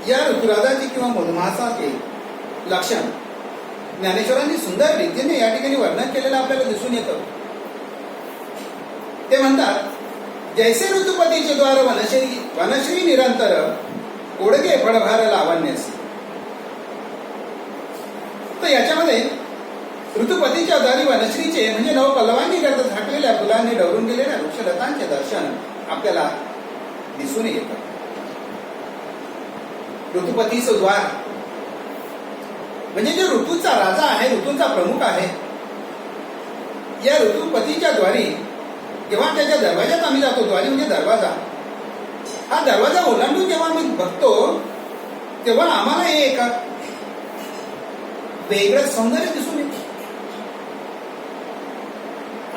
या ऋतुराजाचे किंवा मधुमासाचे लक्षण ज्ञानेश्वरांनी सुंदर रीतीने या ठिकाणी वर्णन केलेलं आपल्याला दिसून येतं. ते म्हणतात, जैसे ऋतुपतीचे द्वार वनश्री निरंतर ओढगे फळभार लावण्यास. तर याच्यामध्ये ऋतुपतीच्या द्वारी वनश्रीचे म्हणजे नवपल्लवांनी करता झाकलेल्या फुलांनी डवरून गेलेल्या वृक्षलतांचे दर्शन आपल्याला दिसून येतं. ऋतुपतीचं द्वार म्हणजे जो ऋतूचा राजा आहे, ऋतूचा प्रमुख आहे, या ऋतुपतीच्या द्वारी जेव्हा त्याच्या दरवाजात आम्ही जातो, द्वारी म्हणजे दरवाजा, हा दरवाजा ओलांडून जेव्हा आम्ही बघतो तेव्हा आम्हाला हे एक वेगळं सौंदर्य दिसून येतं.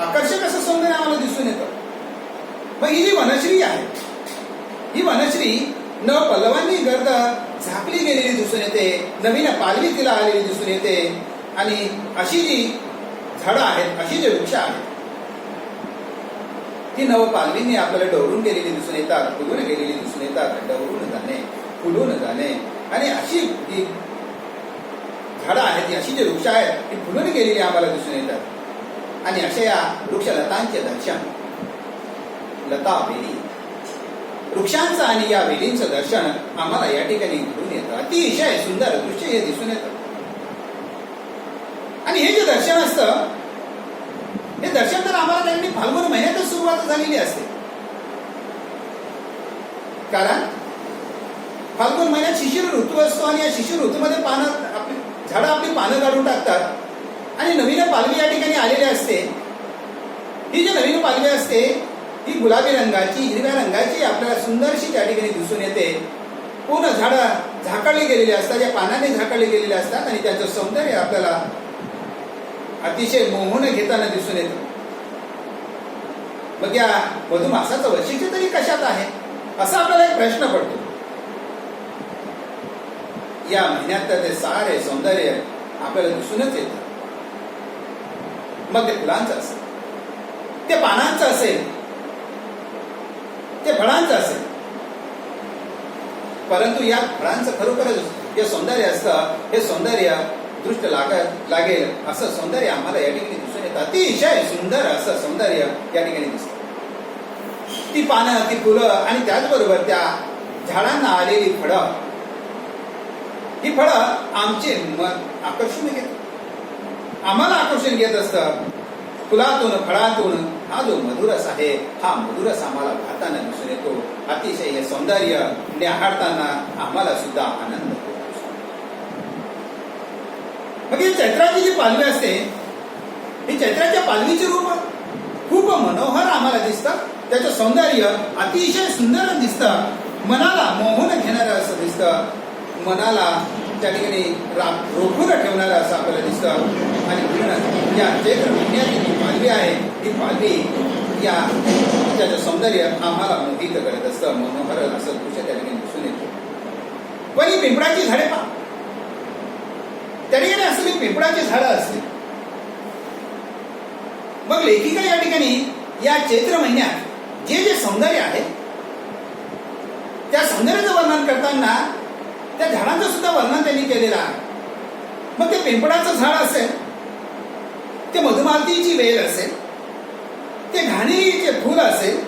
आकर्षक असं सौंदर्य आम्हाला दिसून येतं. मग ही जी वनश्री आहे, ही वनश्री नवपल्लवांनी गर्द झाकली गेलेली दिसून येते, नवीन पालवी तिला आलेली दिसून येते. आणि अशी जी झाडं आहेत, अशी जे वृक्ष आहेत, ती नवपालवींनी आपल्याला डवरून गेलेली दिसून येतात, फुलून गेलेली दिसून येतात. डवरून जाणे, फुलून जाणे, आणि अशी जी झाडं आहेत, अशी जे वृक्ष आहेत, ती फुलून गेलेली आम्हाला दिसून येतात. आणि अशा या वृक्षलतांचे दर्शन, लता वेली, वृक्षांचं आणि या वेलींचं दर्शन आम्हाला या ठिकाणी घडून येतं. अतिशय सुंदर दृश्य हे दिसून येतं. आणि हे जे दर्शन असतं, हे दर्शन तर आम्हाला त्यांनी फाल्गुन महिन्यातच सुरुवात झालेली असते. कारण फाल्गुन महिन्यात शिशिर ऋतू असतो आणि या शिशिर ऋतूमध्ये झाडं आपली पानं काढून टाकतात आणि नवीन पालवी या ठिकाणी आलेली असते. ही जी नवीन पालवी असते, ही गुलाबी रंगाची, हिरव्या रंगाची आपल्याला सुंदरशी त्या ठिकाणी दिसून येते. पूर्ण झाडं झाकळली गेलेली असतात, या पानाने झाकळली गेलेली असतात आणि त्यांचं सौंदर्य आपल्याला अतिशय मोहून घेताना दिसून येतं. मग या मधुमासाचं वैशिष्ट्य तरी कशात आहे, असा आपल्याला एक प्रश्न पडतो. या महिन्यात ते सारे सौंदर्य आपल्याला दिसूनच येतं. मग ते फुलांचं असेल, ते पानांचं असेल, ते फळांचं असेल, परंतु या फळांचं खरोखरच जे सौंदर्य असतं, हे सौंदर्य दृष्ट लागेल असं सौंदर्य आम्हाला या ठिकाणी दिसून येतं. अतिशय सुंदर असं सौंदर्य या ठिकाणी दिसतं. ती पानं, ती फुलं आणि त्याचबरोबर त्या झाडांना आलेली फळं, ही फळं आमचे मन आकर्षून घेतात, आम्हाला आकर्षण घेत असतं. फुलातून, फळातून हा जो मधुरस आहे, हा मधुरस आम्हाला वाहताना दिसून येतो. अतिशय हे सौंदर्य निहाळताना आम्हाला सुद्धा आनंद होतो. मग ही चैत्राची जी पालवी असते, ही चैत्राच्या पालवीचे रूप खूप मनोहर आम्हाला दिसतं. त्याचं सौंदर्य अतिशय सुंदर दिसतं, मनाला मोहून घेणारं असं दिसतं, मनाला त्या ठिकाणी रोखून ठेवणारं असं आपल्याला दिसतं. आणि पूर्ण या चैत्र महिन्याची जी पालवी आहे, ही पालवी या त्याचं सौंदर्य आम्हाला मोहित करत असतं. मनोहर असं दृश्य त्या ठिकाणी दिसून येतं. पण ही पिंपळाची झाडे पहा, त्या ठिकाणी असलेली पिंपळाची झाडं असते. मग लेखिका या ठिकाणी या चैत्र महिन्यात जे जे सौंदर्य आहे, त्या सौंदर्याचं वर्णन करताना त्या झाडांचं सुद्धा वर्णन त्यांनी केलेलं आहे. मग ते पिंपळाचं झाड असेल, ते मधुमालतीची वेल असेल, ते घाणीचे फूल असेल,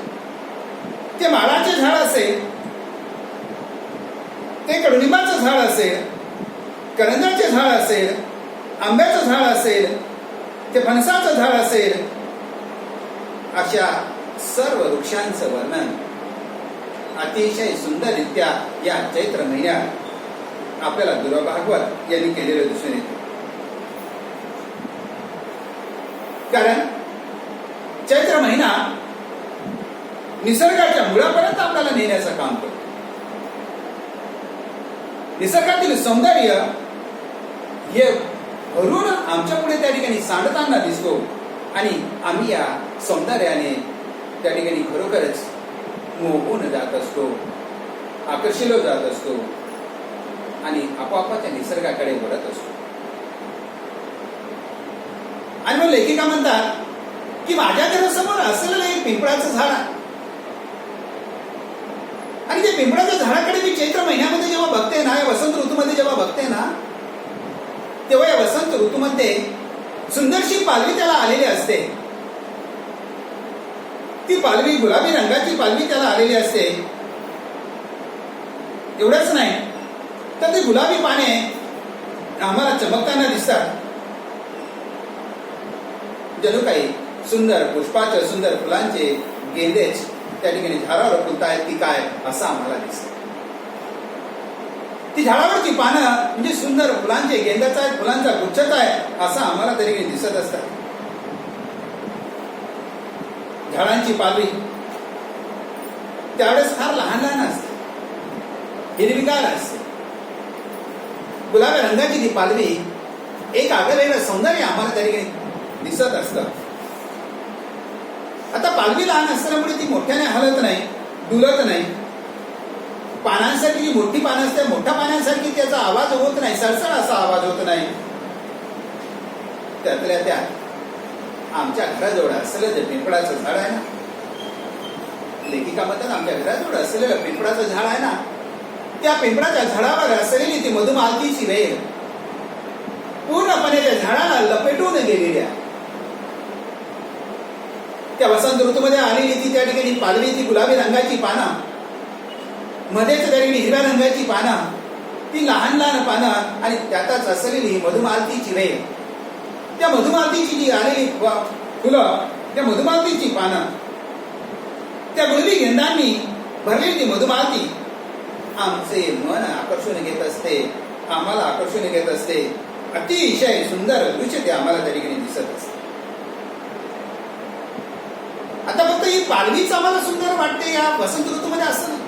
ते माळाचे झाड असेल, ते कडुलिंबाचं झाड असेल, करंजाचे झाड असेल, आंब्याचं झाड असेल, ते फणसाचं झाड असेल, अशा सर्व वृक्षांचं वर्णन अतिशय सुंदररित्या या चैत्र महिन्यात आपल्याला दुर्वा भागवत यांनी केलेलं दिसून येते. कारण चैत्र महिना निसर्गाच्या मुळापर्यंत आपल्याला नेण्याचं काम करतो. निसर्गातील सौंदर्य हे भरून आमच्या पुढे त्या ठिकाणी सांडताना दिसतो आणि आम्ही या सौंदर्याने त्या ठिकाणी खरोखरच मोहून जात असतो, आकर्षिलो जात असतो आणि आपोआपच्या निसर्गाकडे वळत असतो. आणि मग लेखिका म्हणतात की माझ्या घरासमोर असलेलं एक पिंपळाचं झाड आहे आणि त्या पिंपळाच्या झाडाकडे मी चैत्र महिन्यामध्ये जेव्हा बघते ना, या वसंत ऋतूमध्ये जेव्हा बघते ना, तेव्हा या वसंत ऋतूमध्ये सुंदरशी पालवी त्याला आलेली असते. ती पालवी गुलाबी रंगाची पालवी त्याला आलेली असते. एवढंच नाही तर ती गुलाबी पाने आम्हाला चमकताना दिसतात. जणू काही सुंदर पुष्पाचे, सुंदर फुलांचे गेंदेच त्या ठिकाणी झाडावर फुलतायत की काय असं आम्हाला दिसतं. ती झाडावरची पानं म्हणजे सुंदर फुलांचे गेंद्याचा आहे, फुलांचा गुच्छच आहे असं आम्हाला तरी दिसत असतात. झाडांची पालवी त्यावेळेस फार लहान लहान असते, हिरवीगार असते. गुलाबी रंगाची ती पालवी एक आगळेवेगळं सौंदर्य आम्हाला तरी दिसत असतं. आता पालवी लहान असल्यामुळे ती मोठ्याने हलत नाही, डुलत नाही. पानांसारखी जी मोठी पानं असते, मोठ्या पानांसारखी त्याचा आवाज होत नाही, सळसळ असा आवाज होत नाही. त्यातल्या त्यात आमच्या घराजवळ असलेलं जे पिंपळाचं झाड आहे ना, लेखिका म्हणतात आमच्या घराजवळ असलेलं पिंपळाचं झाड आहे ना, त्या पिंपळाच्या झाडावर असलेली ती मधुमालतीची वेल पूर्णपणे त्या झाडाला लपेटून गेलेली आहे. त्या वसंत ऋतूमध्ये आलेली ती त्या ठिकाणी पालवी, ती गुलाबी रंगाची पानं, मध्येच त्या ठिकाणी हिरव्या रंगाची पानं, ती लहान लहान पानं आणि त्यातच असलेली मधुमालतीची वेल. त्या मधुमालतीची जी आलेली फुलं, त्या मधुमालतीची पानं, त्या गुलाबी गेंदांनी भरलेली ती मधुमालती आमचे मन आकर्षून घेत असते, आम्हाला आकर्षून घेत असते. अतिशय सुंदर दृश्य ते आम्हाला त्या ठिकाणी दिसत असते. आता फक्त ही पालवीच आम्हाला सुंदर वाटते या वसंत ऋतूमध्ये असं नाही,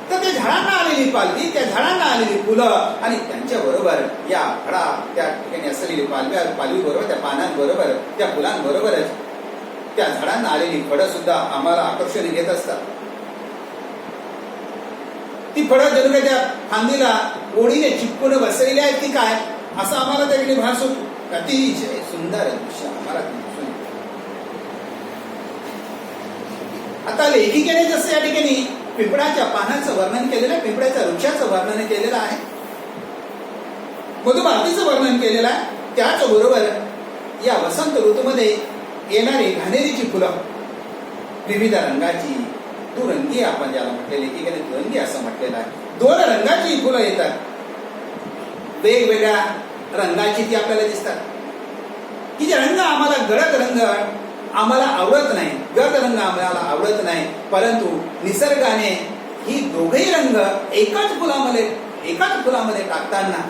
तर त्या झाडांना आलेली पालवी, त्या झाडांना आलेली फुलं आणि त्यांच्या बरोबर या फळा त्या ठिकाणी असलेली पालवी बरोबर, त्या पानांबरोबर, त्या फुलांबरोबरच त्या झाडांना आलेली फळं सुद्धा आम्हाला आकर्षण घेत असतात. ती फळं जणू काही त्या फांदीला ओढीने चिपकून बसलेली आहेत की काय असं आम्हाला त्या ठिकाणी भास होतो. अतिशय सुंदर दृश्य आम्हाला दिसून येतं. आता लेखिकेने जसं या ठिकाणी पिंपळाच्या पानाचं वर्णन केलेलं आहे, पिंपळाच्या वृक्षाचं वर्णन केलेलं आहे, मधुमालतीचं वर्णन केलेलं आहे, त्याचबरोबर या वसंत ऋतूमध्ये येणारी घाणेरीची फुलं विविध रंगाची, दुरंगी आपण ज्याला म्हटलेले, लेखिकेने दुरंगी असं म्हटलेलं आहे. 2 रंगाची फुलं येतात, वेगवेगळ्या रंगाची ती आपल्याला दिसतात. की जे रंग आम्हाला गडद रंग आम्हाला आवडत नाही, गडद रंग आम्हाला आवडत नाही, परंतु निसर्गाने ही दोघेही रंग एकाच फुलामध्ये टाकताना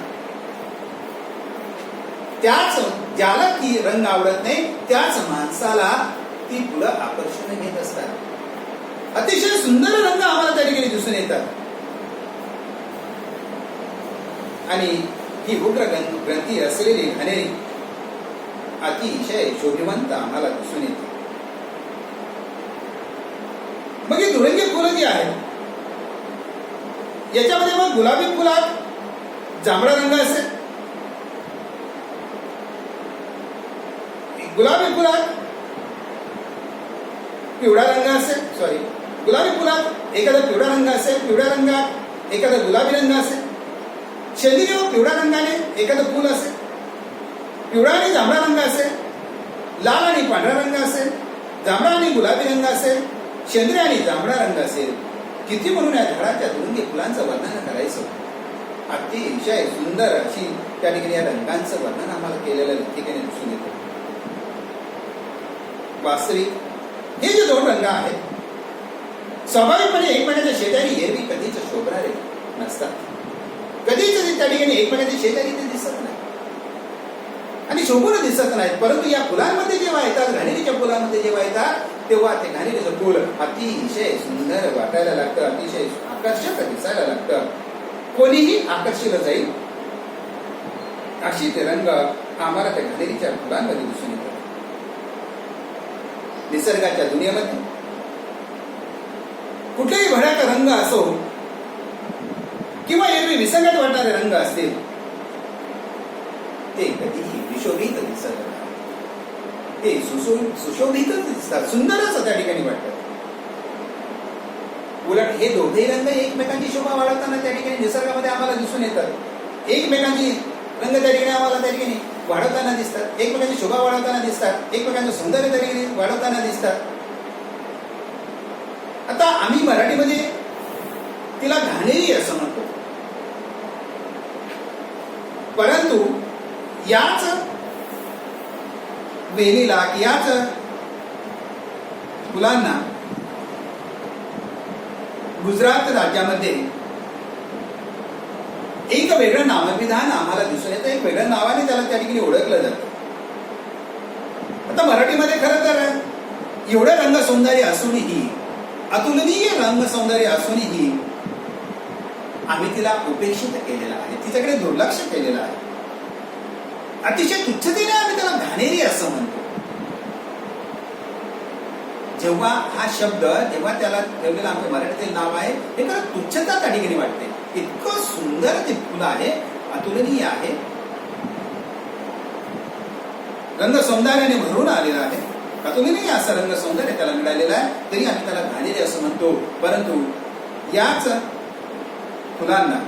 त्याच ज्याला ती रंग आवडत नाही त्याच माणसाला ती फुलं आकर्षण घेत असतात. अतिशय सुंदर रंग आम्हाला त्या ठिकाणी दिसून येतात. आणि ही उग्र ग्रंथी असलेली घाणेरी अतिशय शोभिवंत आम्हाला दिसून येते. मग ही दुरंगी फुलं जी आहेत याच्यामध्ये मग गुलाबी फुलात जांभळा रंग असेल, गुलाबी फुलात पिवळा रंग असेल, गुलाबी फुलात एखादा पिवळा रंग असेल, पिवळ्या रंगात एखादा गुलाबी रंग असेल, शेंद्री व पिवळ्या रंगाने एखादं फुल असेल, पिवळा आणि जांभळा रंग असेल, लाल आणि पांढरा रंग असेल, जांभळा आणि गुलाबी रंग असेल, शेंद्री आणि जांभळा रंग असेल. किती म्हणून या झाडाच्या दुरंगी फुलांचं वर्णन करायचं. अतिशय सुंदर अशी त्या ठिकाणी या रंगांचं वर्णन आम्हाला केलेलं ठिकाणी दिसून येतं. वास्तविक हे जे 2 रंग आहेत स्वाभाविकपणे एकमेकांच्या शेजारी एरवी कधीच शोभणारे नसतात. कधीच त्या ठिकाणी एकमेकांच्या शेजारी ते दिसत नाही आणि शोभून दिसत नाहीत. परंतु या फुलांमध्ये जेव्हा येतात, घाणेरीच्या फुलांमध्ये जेव्हा येतात, तेव्हा ते घाणेरीचं फुल अतिशय सुंदर वाटायला लागतं, अतिशय आकर्षक दिसायला लागतं. कोणीही आकर्षित जाईल अशी ते रंग आम्हाला त्या घाणेरीच्या फुलांमध्ये दिसून येतात. निसर्गाच्या दुनियेमध्ये कुठलेही भड्याचा रंग असो किंवा एरवी विसंगत वाटणारे रंग असतील, ते कधीही विशोभित दिसत नाही. ते सुशोभितच दिसतात, सुंदरच त्या ठिकाणी वाटतात. उलट हे दोघेही रंग एकमेकांची शोभा वाढवताना त्या ठिकाणी निसर्गामध्ये आम्हाला दिसून येतात. एकमेकांची रंग त्या ठिकाणी आम्हाला त्या ठिकाणी वाढवताना दिसतात, एकमेकांची शोभा वाढवताना दिसतात, एकमेकांचं सौंदर्य त्या ठिकाणी वाढवताना दिसतात. आता आम्ही मराठीमध्ये तिला घाणेरी असं म्हणतो, परंतु याच वेलीला याच फुलांना गुजरात राज्यामध्ये एक वेगळं नामविधान आम्हाला दिसून येतं, एक वेगळ्या नावाने त्याला त्या ठिकाणी ओळखलं जातं. आता मराठीमध्ये खरं तर एवढं रंग सौंदर्य असूनही, अतुलनीय रंग सौंदर्य असूनही आम्ही तिला उपेक्षित केलेला आहे, तिच्याकडे दुर्लक्ष केलेलं आहे. अतिशय तुच्छतेने आम्ही त्याला घाणेरी असं म्हणतो. जेव्हा हा शब्द जेव्हा त्याला ठेवलेलं आमच्या मराठीतील नाव आहे, हे खरं तुच्छता त्या ठिकाणी वाटते. इतकं सुंदर ते फुलं आहे, अतुलनीय आहे, रंग सौंदर्याने भरून आलेला आहे, अतुलनीय असं रंग सौंदर्य त्याला मिळालेलं आहे, तरी आम्ही त्याला घाणेरी असं म्हणतो. परंतु याच फुलांना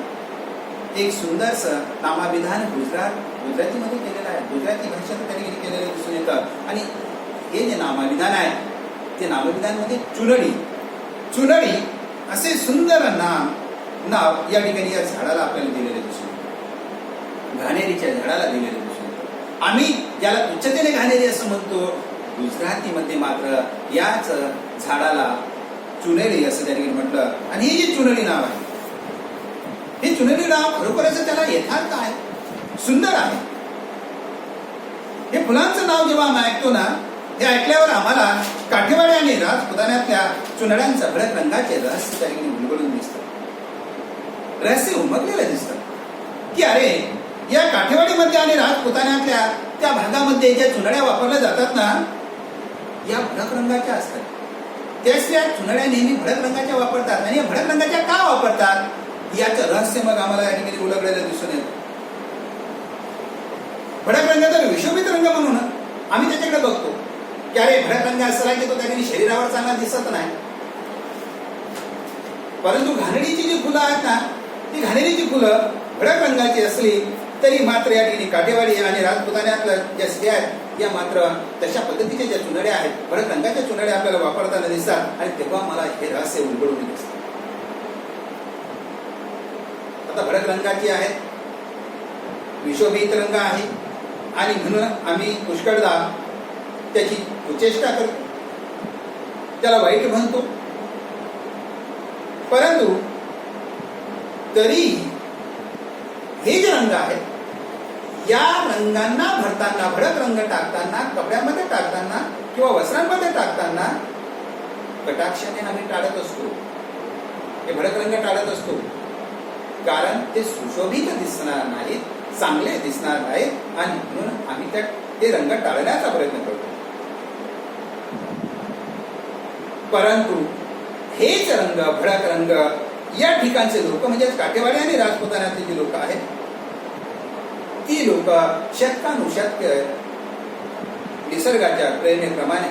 एक सुंदरसं नामाविधान गुजरातीमध्ये केलेलं आहे, गुजराती भाषेत त्या ठिकाणी केलेलं दिसून येतं. आणि हे जे नामाविधान आहे ते नामविधान मध्ये चुनडी असे सुंदर नाव या ठिकाणी या झाडाला आपल्याला दिलेले दिसून येतं, घाणेरीच्या झाडाला दिलेले दिसून येतं. आम्ही ज्याला तुच्छतेने घाणेरी असं म्हणतो, गुजरातीमध्ये मात्र याच झाडाला चुनडी असं त्या ठिकाणी म्हटलं. आणि हे जे चुनडी नाव आहे, हे चुनडी नाव खरोखरच त्याला यथार्थ आहे, सुंदर आहे. हे फुलांचं नाव जेव्हा आम्ही ऐकतो ना, हे ऐकल्यावर आम्हाला काठेवाडी आणि राजपुतान्यातल्या चुनड्यांच्या भडक रंगाचे रहस्य त्या ठिकाणी उलगडून दिसतं, रहस्य उमगलेलं दिसतं की अरे या काठेवाडीमध्ये आणि राजपुतान्यातल्या त्या भागामध्ये ज्या चुनड्या वापरल्या जातात ना, या भडक रंगाच्या असतात. त्या चुनड्या नेहमी भडक रंगाच्या वापरतात. आणि या भडक रंगाच्या का वापरतात याचं रहस्य मग आम्हाला या ठिकाणी उलगडलेलं दिसून येतं. भडक रंग तर विशोभित रंग म्हणून आम्ही त्याच्याकडे बघतो की अरे भडक रंग असला की तो त्या ठिकाणी शरीरावर चांगला दिसत नाही. परंतु घाणेरीची जी फुलं आहेत ना, ती घाणेरीची फुलं भडक रंगाची असली तरी मात्र या ठिकाणी काठेवाडी आणि राजपुतान्यातल्या ज्या स्त्रिया आहेत या मात्र तशा पद्धतीच्या ज्या चुनड्या आहेत, भडक रंगाच्या चुनड्या आपल्याला वापरताना दिसतात. आणि तेव्हा मला हे रहस्य उलगडून दिसतं. आता भडक रंगाची आहे, विशोभित रंग आहे, आणि म्हणून आम्ही पुष्कळदा त्याची कुचेष्टा करतो, त्याला वाईट म्हणतो. परंतु तरी हे जे रंग आहेत, या रंगांना भरताना, भडक रंग टाकताना, कपड्यामध्ये टाकताना किंवा वस्त्रांमध्ये टाकताना कटाक्षाने आम्ही टाळत असतो, हे भडक रंग टाळत असतो. कारण ते सुशोभित दिसणार नाहीत, चांगले दिसणार नाहीत, आणि म्हणून आम्ही ते रंग टाळण्याचा प्रयत्न करतो. परंतु हेच रंग, भडक रंग, या ठिकाणचे लोक म्हणजे काठेवाडी आणि राजपुतान्यातली जी लोक आहेत, ती लोक शतकानुशतक निसर्गाच्या प्रेरणेप्रमाणे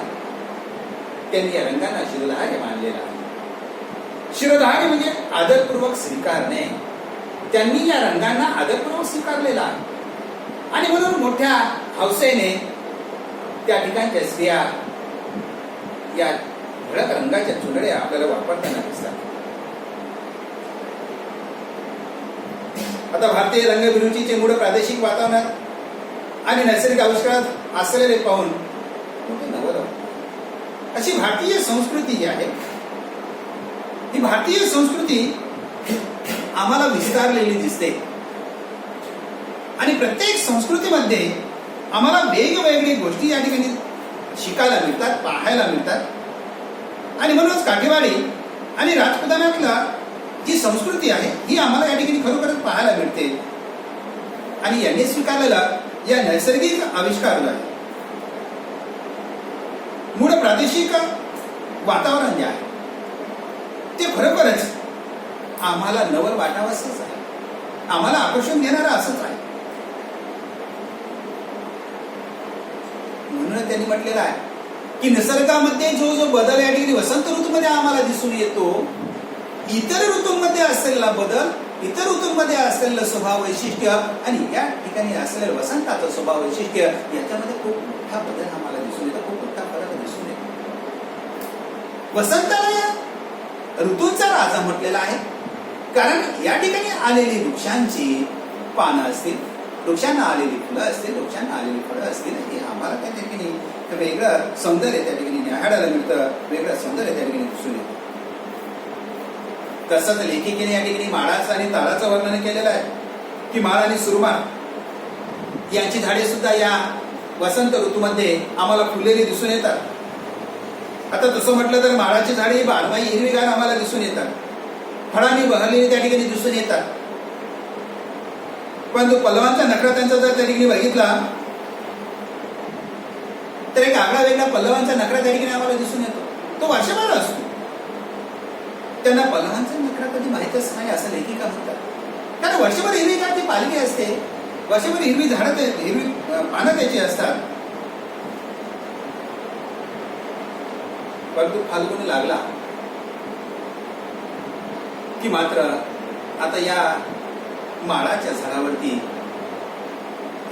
त्यांनी या रंगांना शिरोधार्य मानलेला आहे. शिरोधार्य म्हणजे आदरपूर्वक स्वीकारणे. त्यांनी या रंगांना आदरपूर्वक स्वीकारलेला आहे. आणि म्हणून मोठ्या हौसेने त्या ठिकाणच्या स्त्रिया या भडक रंगाच्या चुनड्या आपल्याला वापरताना दिसतात. आता भारतीय रंगभिरुचीचे मूळ प्रादेशिक वातावरणात आणि नैसर्गिक आविष्कारात असलेले पाहून मोठे नवल वाटते. अशी भारतीय संस्कृती जी आहे, ही भारतीय संस्कृती आम्हाला विस्तारलेली दिसते. आणि प्रत्येक संस्कृतीमध्ये आम्हाला वेगवेगळी गोष्टी या ठिकाणी शिकायला मिळतात, पाहायला मिळतात. आणि म्हणूनच काठेवाडी आणि राजपुतान्यातला जी संस्कृती आहे ही आम्हाला या ठिकाणी खरोखरच पाहायला मिळते. आणि यांनी स्वीकारलेला या नैसर्गिक आविष्कार आहे, मूळ प्रादेशिक वातावरण जे आहे ते खरोखरच आम्हाला नवल वाटावंसच आहे, आम्हाला आकर्षण देणारं असंच आहे. म्हणून त्यांनी म्हटलेलं आहे की निसर्गामध्ये जो जो बदल या ठिकाणी वसंत ऋतूमध्ये आम्हाला दिसून येतो, इतर ऋतूंमध्ये असलेला बदल, इतर ऋतूंमध्ये असलेलं स्वभाव वैशिष्ट्य आणि या ठिकाणी असलेलं वसंताचं स्वभाव वैशिष्ट्य याच्यामध्ये खूप मोठा बदल आम्हाला दिसून येतो, खूप मोठा फरक दिसून येतो. वसंताला या ऋतूंचा राजा म्हटलेला आहे, कारण या ठिकाणी आलेली वृक्षांची पानं असतील, वृक्षांना आलेली फुलं असतील, वृक्षांना आलेली फळं असतील, हे आम्हाला त्या ठिकाणी वेगळं सौंदर्य त्या ठिकाणी न्याहाळायला मिळतं, वेगळं सौंदर्य त्या ठिकाणी दिसून येतं. तसंच लेखिकेने या ठिकाणी माळाचं आणि ताराचं वर्णन केलेलं आहे की माळ आणि सुरमाळ यांची झाडे सुद्धा या वसंत ऋतूमध्ये आम्हाला फुललेली दिसून येतात. आता तसं म्हटलं तर माळाची झाडे ही बारमाही हिरवीगार आम्हाला दिसून येतात, फळांनी बहरलेली त्या ठिकाणी दिसून येतात. परंतु पल्लवांचा नखरा त्यांचा जर त्या ठिकाणी बघितला तर एक आगळा वेगळा पल्लवांचा नखरा त्या ठिकाणी आम्हाला दिसून येतो. तो वर्षभर असतो. त्यांना पल्लवांचा नखरा कधी माहीतच नाही असं लेखिका म्हणतात, कारण वर्षभर हिरवीगार ती पालवी असते, वर्षभर हिरवी झाडं, हिरवी पानं त्याची असतात. परंतु फाल्गुन लागला की मात्र आता या माळाच्या झाडावरती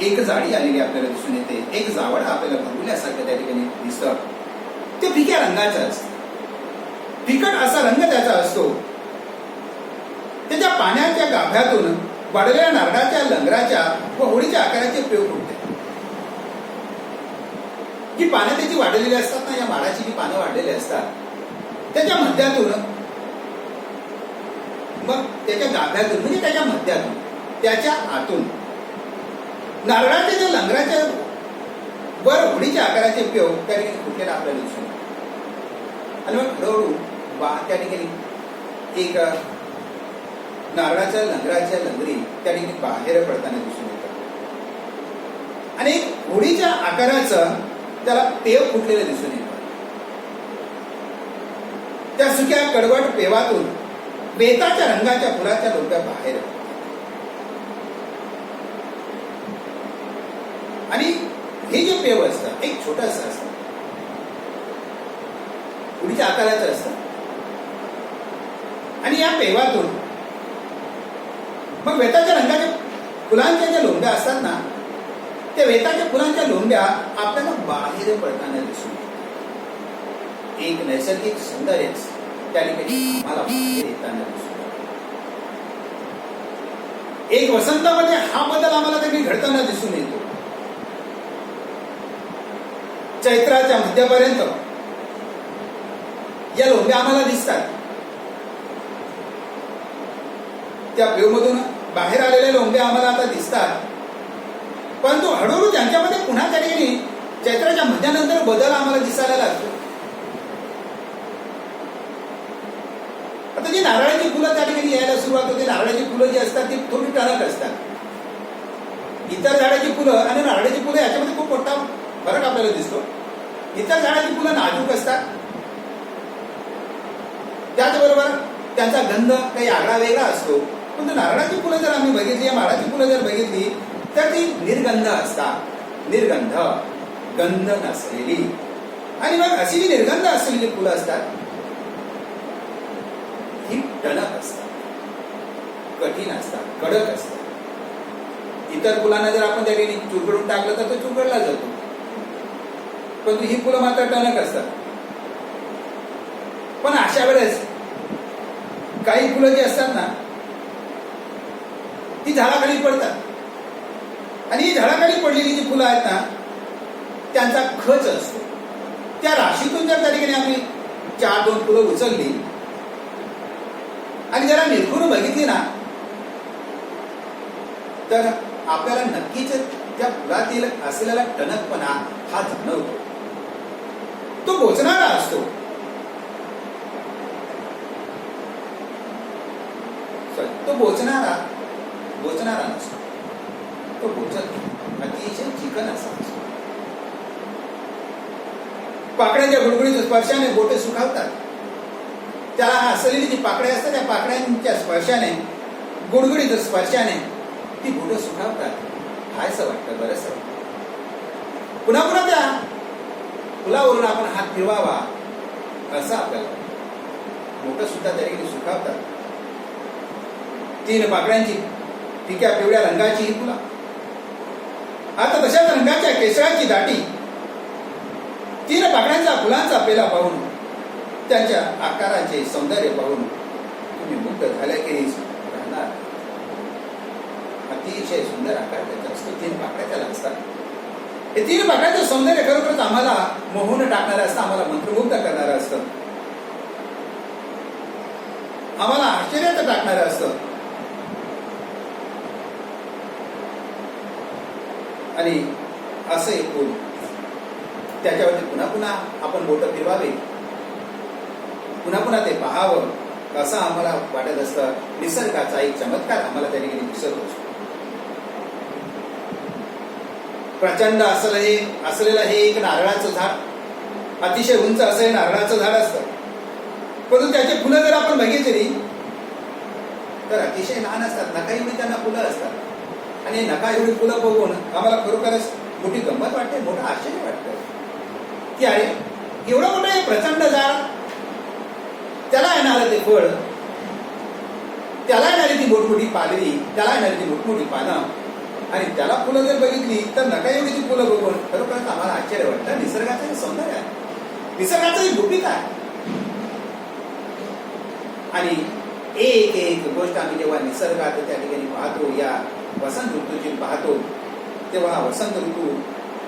एक जाडी आलेली आपल्याला दिसून येते, एक जावळ आपल्याला भरवल्यासारखं त्या ठिकाणी दिसतं. ते फिक्या रंगाचं असतं, फिकट असा रंग त्याचा असतो. त्याच्या पाण्याच्या गाभ्यातून वाढलेल्या नारळाच्या लंगराच्या व होळीच्या आकाराचे पेव फुटते. जी पानं त्याची वाढलेली असतात ना, या माळाची जी पानं वाढलेली असतात त्याच्या मध्यातून, मग त्याच्या गाभ्यातून म्हणजे त्याच्या मध्यातून, त्याच्या आतून नारळाच्या ज्या लंगराच्या वर होळीच्या आकाराचे पेव त्या ठिकाणी फुटलेला आपल्याला दिसून येतो. आणि मग हळूहळू त्या ठिकाणी एक नारळाच्या लंगराच्या लंगरी त्या ठिकाणी बाहेर पडताना दिसून येतात आणि एक होळीच्या आकाराचं त्याला पेव फुटलेलं दिसून येतं. त्या सुक्या कडवट पेवातून वेताच्या रंगाच्या फुलाच्या लोक्या बाहेर, आणि हे जे पेव असतं एक छोटस असतं, होळीच्या आकाराचं असतं, आणि या पेवातून मग वेताच्या रंगाच्या फुलांच्या ज्या लोंब्या असतात ना, त्या वेताच्या फुलांच्या लोंब्या आपल्याला बाहेर पडताना दिसून येतात. एक नैसर्गिक सौंदर्यच त्या ठिकाणी आम्हाला बाहेर येताना दिसून येतं. एक वसंतामध्ये हा बदल आम्हाला देखील घडताना दिसून येतो. चैत्राच्या मध्यापर्यंत या लोंब्या आम्हाला दिसतात, त्या पेवमधून बाहेर आलेल्या लोंब्या आम्हाला आता दिसतात. परंतु हळूहळू त्यांच्यामध्ये पुन्हा त्या ठिकाणी चैत्राच्या मध्यानंतर बदल आम्हाला दिसायला लागतो. आता जी नारळाची फुलं त्या ठिकाणी यायला सुरुवात होते, नारळाची फुलं जी असतात ती थोडी टणक असतात. इतर झाडाची फुलं आणि नारळाची फुलं याच्यामध्ये खूप मोठा फरक आपल्याला दिसतो. इतर झाडाची फुलं नाजूक असतात, त्याचबरोबर त्यांचा गंध काही आगळा वेगळा असतो. पण नारळाची फुलं जर आम्ही बघितली, या माळाची फुलं जर बघितली तर ती निर्गंध असतात, निर्गंध, गंध नसलेली. आणि मग अशी जी निर्गंध असलेली फुलं असतात ही टणक असतात, कठीण असतात, कडक असतात. इतर फुलांना जर आपण त्या ठिकाणी चुरगडून टाकलं तर तो चुरगडला जातो, परंतु ही फुलं मात्र टणक असतात. पण अशा वेळेस काही फुलं जी असतात ना ती झाडाखाली पडतात, आणि ही झाडाखाली पडलेली जी फुलं आहेत ना त्यांचा खच असतो. त्या राशीतून जर त्या ठिकाणी आम्ही 4-2 फुलं उचलली आणि जरा निरखून बघितली ना तर आपल्याला नक्कीच त्या फुलातील असलेला टणकपणा हा जाणवतो. तो बोचणारा असतो. तो बोचणारा नसतो, तो बोचत अतिशय चिकन असा असतो. पाकळ्यांच्या गुडगुडीच्या स्पर्शाने बोटे सुखावतात. त्याला असलेली जी पाकळ्या असतात त्या पाकळ्यांच्या स्पर्शाने, गुडगुडीच्या स्पर्शाने ती बोटे सुखावतात. खायचं वाटतं, बरंच पुन्हा पुन्हा त्या फुलावरून आपण हात फिरवावा असं आपल्याला बोटं सुद्धा त्या ठिकाणी सुखावतात. तीन पाकळ्यांची फिक्या पिवळ्या रंगाची ही फुला, आता तशाच रंगाच्या केसराची दाटी, तीन पाकळ्यांचा फुलांचा पेला पाहून, त्यांच्या आकाराचे सौंदर्य पाहून तुम्ही मुक्त झाल्याखेरीज राहणार. अतिशय सुंदर आकार त्याचा असतो, तीन पाकळ्या त्याला असतात. हे तीन पाकळ्यांचं सौंदर्य खरोखरच आम्हाला मोहून टाकणारं असतं, आम्हाला मंत्रमुग्ध करणारं असतं, आम्हाला आश्चर्यात टाकणारं असतं. आणि असं एक फूल, त्याच्यावरती पुन्हा पुन्हा आपण बोटं फिरवावे, पुन्हा पुन्हा ते पाहावं, असं आम्हाला वाटत असतं. निसर्गाचा एक चमत्कार आम्हाला त्या ठिकाणी दिसत असतो. प्रचंड असलेलं हे एक नारळाचं झाड, अतिशय उंच असं हे नारळाचं झाड असतं, परंतु त्याची फुलं जर आपण बघितली तर अतिशय लहान असतात, नका एवढी त्यांना फुलं असतात. आणि नका एवढी फुलं बघून आम्हाला खरोखरच मोठी गंमत वाटते, मोठं आश्चर्य वाटतं की अरे एवढं मोठं हे प्रचंड झाड, त्याला येणारं ते फळ, त्याला येणारी ती मोठमोठी पालवी, त्याला येणारी ती मोठमोठी पानं, आणि त्याला फुलं जर बघितली तर नका एवढी ती फुलं बघून खरोखरच आम्हाला आश्चर्य वाटतं. निसर्गाचं हे सौंदर्य आहे, निसर्गाचं ही गुपित आहे. आणि एक एक गोष्ट आम्ही जेव्हा निसर्गात त्या ठिकाणी पाहतो, या वसंत ऋतूची पाहतो, तेव्हा वसंत ऋतू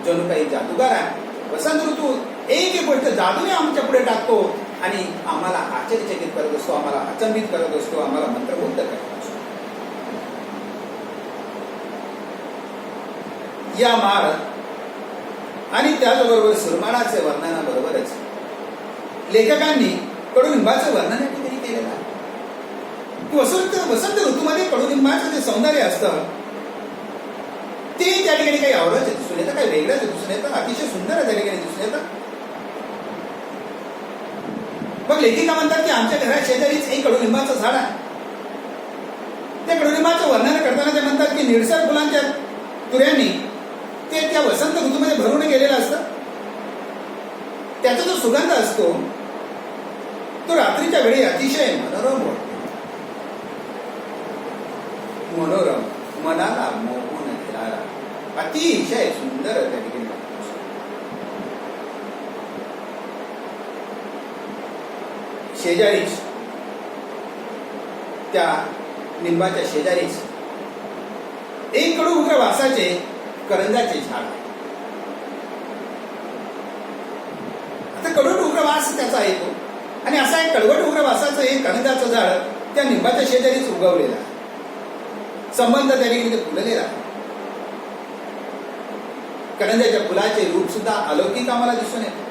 जणू काही जादूगार आहे. वसंत ऋतू एक एक गोष्ट जादूने आमच्या पुढे टाकतो आणि आम्हाला आश्चर्यचकित करत असतो, आम्हाला अचंबित करत असतो, आम्हाला मंत्रमुग्ध करत असतो. या माळ आणि त्याचबरोबर सुरमाळाचे वर्णनाबरोबरच लेखकांनी कडुलिंबाचं वर्णन या ठिकाणी केलेलं आहे. वसंत ऋतूमध्ये कडुलिंबाचं जे सौंदर्य असतं ते त्या ठिकाणी काही आवडच दिसून येतं, काही वेगळंच दिसून येतं, अतिशय सुंदर त्या ठिकाणी दिसून येतं. मग लेखिका म्हणतात की आमच्या घरात शेजारीच एक कडुलिंबाचं झाड आहे. त्या कडुलिंबाचं वर्णन करताना ते म्हणतात की निळसर फुलांच्या तुऱ्यांनी ते त्या वसंत ऋतूमध्ये भरून गेलेलं असतं. त्याचा जो सुगंध असतो तो रात्रीच्या वेळी अतिशय मनोरम वाटतो, मनोरम, मनाला मोहून घेणारा, अतिशय सुंदर त्या ठिकाणी वाटतो. शेजारीच त्या लिंबाच्या शेजारीच एक कडू उग्र वासाचे करंजाचे झाड आहे. आता कडवट उग्र वास त्याचा येतो आणि असा एक कडवट उग्र वासाचं एक करंजाचं झाड त्या लिंबाच्या शेजारीच उगवलेलं आहे. संबंध त्या ठिकाणी फुललेला आहे. करंजाच्या फुलाचे रूप सुद्धा अलौकिक आम्हाला दिसून येते.